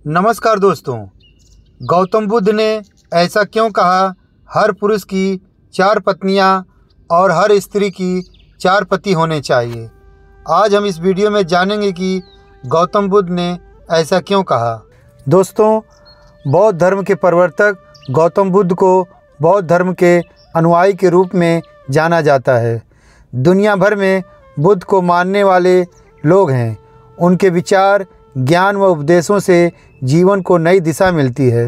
नमस्कार दोस्तों। गौतम बुद्ध ने ऐसा क्यों कहा? हर पुरुष की 4 पत्नियां और हर स्त्री की 4 पति होने चाहिए। आज हम इस वीडियो में जानेंगे कि गौतम बुद्ध ने ऐसा क्यों कहा। दोस्तों, बौद्ध धर्म के प्रवर्तक गौतम बुद्ध को बौद्ध धर्म के अनुयायी के रूप में जाना जाता है। दुनिया भर में बुद्ध को मानने वाले लोग हैं। उनके विचार, ज्ञान व उपदेशों से जीवन को नई दिशा मिलती है।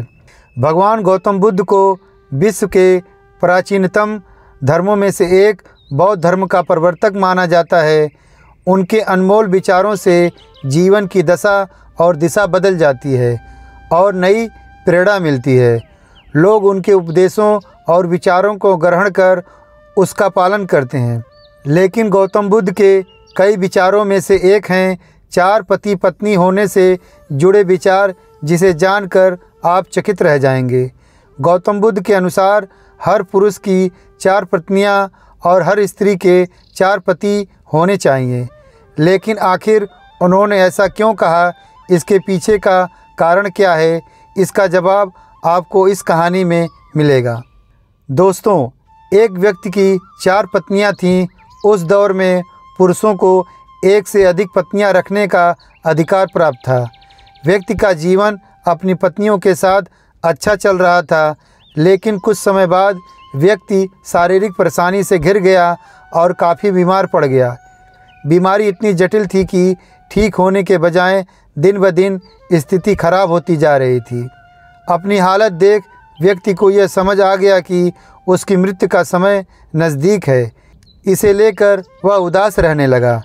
भगवान गौतम बुद्ध को विश्व के प्राचीनतम धर्मों में से एक बौद्ध धर्म का प्रवर्तक माना जाता है। उनके अनमोल विचारों से जीवन की दशा और दिशा बदल जाती है और नई प्रेरणा मिलती है। लोग उनके उपदेशों और विचारों को ग्रहण कर उसका पालन करते हैं। लेकिन गौतम बुद्ध के कई विचारों में से एक हैं 4 पति पत्नी होने से जुड़े विचार, जिसे जानकर आप चकित रह जाएंगे। गौतम बुद्ध के अनुसार हर पुरुष की 4 पत्नियां और हर स्त्री के 4 पति होने चाहिए। लेकिन आखिर उन्होंने ऐसा क्यों कहा? इसके पीछे का कारण क्या है? इसका जवाब आपको इस कहानी में मिलेगा। दोस्तों, एक व्यक्ति की 4 पत्नियां थीं। उस दौर में पुरुषों को एक से अधिक पत्नियां रखने का अधिकार प्राप्त था। व्यक्ति का जीवन अपनी पत्नियों के साथ अच्छा चल रहा था, लेकिन कुछ समय बाद व्यक्ति शारीरिक परेशानी से घिर गया और काफ़ी बीमार पड़ गया। बीमारी इतनी जटिल थी कि ठीक होने के बजाय दिन ब दिन स्थिति खराब होती जा रही थी। अपनी हालत देख व्यक्ति को यह समझ आ गया कि उसकी मृत्यु का समय नज़दीक है। इसे लेकर वह उदास रहने लगा।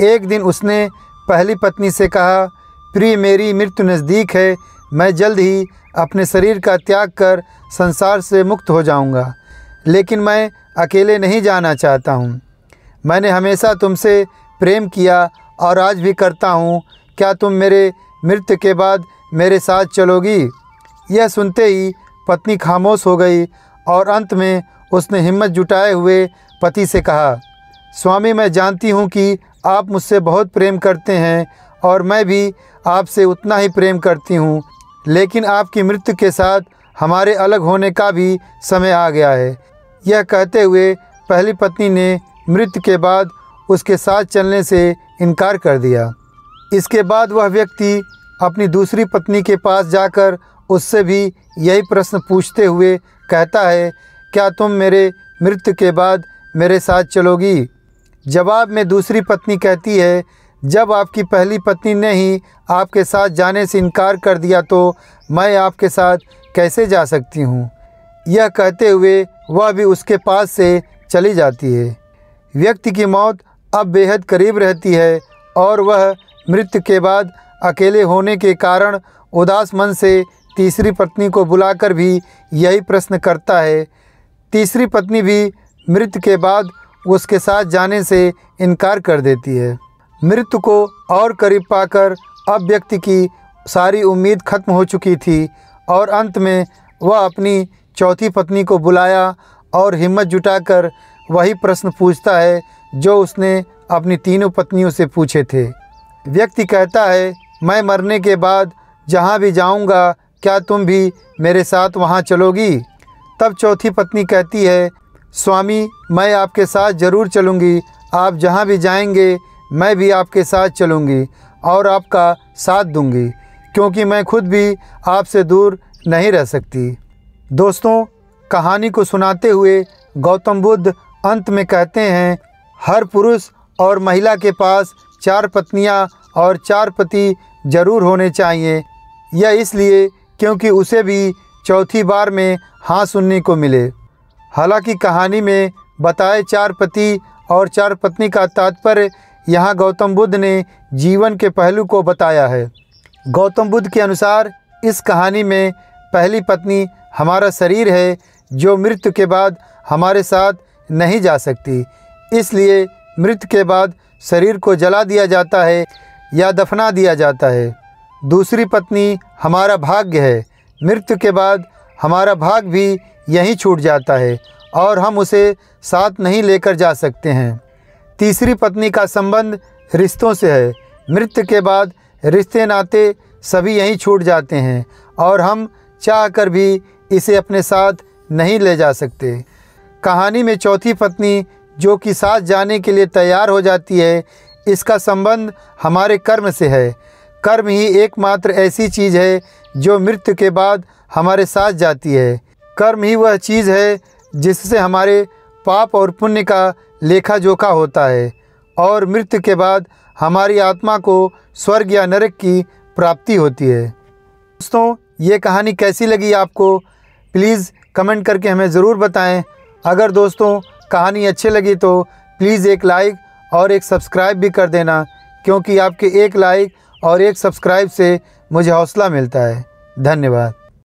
एक दिन उसने पहली पत्नी से कहा, प्रिय, मेरी मृत्यु नज़दीक है। मैं जल्द ही अपने शरीर का त्याग कर संसार से मुक्त हो जाऊंगा, लेकिन मैं अकेले नहीं जाना चाहता हूं। मैंने हमेशा तुमसे प्रेम किया और आज भी करता हूं। क्या तुम मेरे मृत्यु के बाद मेरे साथ चलोगी? यह सुनते ही पत्नी खामोश हो गई और अंत में उसने हिम्मत जुटाए हुए पति से कहा, स्वामी, मैं जानती हूँ कि आप मुझसे बहुत प्रेम करते हैं और मैं भी आपसे उतना ही प्रेम करती हूँ, लेकिन आपकी मृत्यु के साथ हमारे अलग होने का भी समय आ गया है। यह कहते हुए पहली पत्नी ने मृत्यु के बाद उसके साथ चलने से इनकार कर दिया। इसके बाद वह व्यक्ति अपनी दूसरी पत्नी के पास जाकर उससे भी यही प्रश्न पूछते हुए कहता है, क्या तुम मेरे मृत्यु के बाद मेरे साथ चलोगी? जवाब में दूसरी पत्नी कहती है, जब आपकी पहली पत्नी ने ही आपके साथ जाने से इनकार कर दिया तो मैं आपके साथ कैसे जा सकती हूँ? यह कहते हुए वह भी उसके पास से चली जाती है। व्यक्ति की मौत अब बेहद करीब रहती है और वह मृत्यु के बाद अकेले होने के कारण उदास मन से तीसरी पत्नी को बुलाकर भी यही प्रश्न करता है। तीसरी पत्नी भी मृत्यु के बाद उसके साथ जाने से इनकार कर देती है। मृत्यु को और करीब पाकर अब व्यक्ति की सारी उम्मीद खत्म हो चुकी थी और अंत में वह अपनी चौथी पत्नी को बुलाया और हिम्मत जुटाकर वही प्रश्न पूछता है जो उसने अपनी तीनों पत्नियों से पूछे थे। व्यक्ति कहता है, मैं मरने के बाद जहाँ भी जाऊँगा, क्या तुम भी मेरे साथ वहाँ चलोगी? तब चौथी पत्नी कहती है, स्वामी, मैं आपके साथ ज़रूर चलूँगी। आप जहाँ भी जाएंगे मैं भी आपके साथ चलूँगी और आपका साथ दूँगी, क्योंकि मैं खुद भी आपसे दूर नहीं रह सकती। दोस्तों, कहानी को सुनाते हुए गौतम बुद्ध अंत में कहते हैं, हर पुरुष और महिला के पास 4 पत्नियाँ और 4 पति ज़रूर होने चाहिए। यह इसलिए क्योंकि उसे भी चौथी बार में हाँ सुनने को मिले। हालांकि कहानी में बताए 4 पति और 4 पत्नी का तात्पर्य यहाँ गौतम बुद्ध ने जीवन के पहलू को बताया है। गौतम बुद्ध के अनुसार इस कहानी में पहली पत्नी हमारा शरीर है, जो मृत्यु के बाद हमारे साथ नहीं जा सकती। इसलिए मृत्यु के बाद शरीर को जला दिया जाता है या दफना दिया जाता है। दूसरी पत्नी हमारा भाग्य है। मृत्यु के बाद हमारा भाग भी यहीं छूट जाता है और हम उसे साथ नहीं लेकर जा सकते हैं। तीसरी पत्नी का संबंध रिश्तों से है। मृत्यु के बाद रिश्ते नाते सभी यहीं छूट जाते हैं और हम चाह कर भी इसे अपने साथ नहीं ले जा सकते। कहानी में चौथी पत्नी जो कि साथ जाने के लिए तैयार हो जाती है, इसका संबंध हमारे कर्म से है। कर्म ही एकमात्र ऐसी चीज़ है जो मृत्यु के बाद हमारे साथ जाती है। कर्म ही वह चीज़ है जिससे हमारे पाप और पुण्य का लेखा जोखा होता है और मृत्यु के बाद हमारी आत्मा को स्वर्ग या नरक की प्राप्ति होती है। दोस्तों, ये कहानी कैसी लगी आपको? प्लीज़ कमेंट करके हमें ज़रूर बताएं। अगर दोस्तों कहानी अच्छी लगी तो प्लीज़ एक लाइक और एक सब्सक्राइब भी कर देना, क्योंकि आपके एक लाइक और एक सब्सक्राइब से मुझे हौसला मिलता है। धन्यवाद।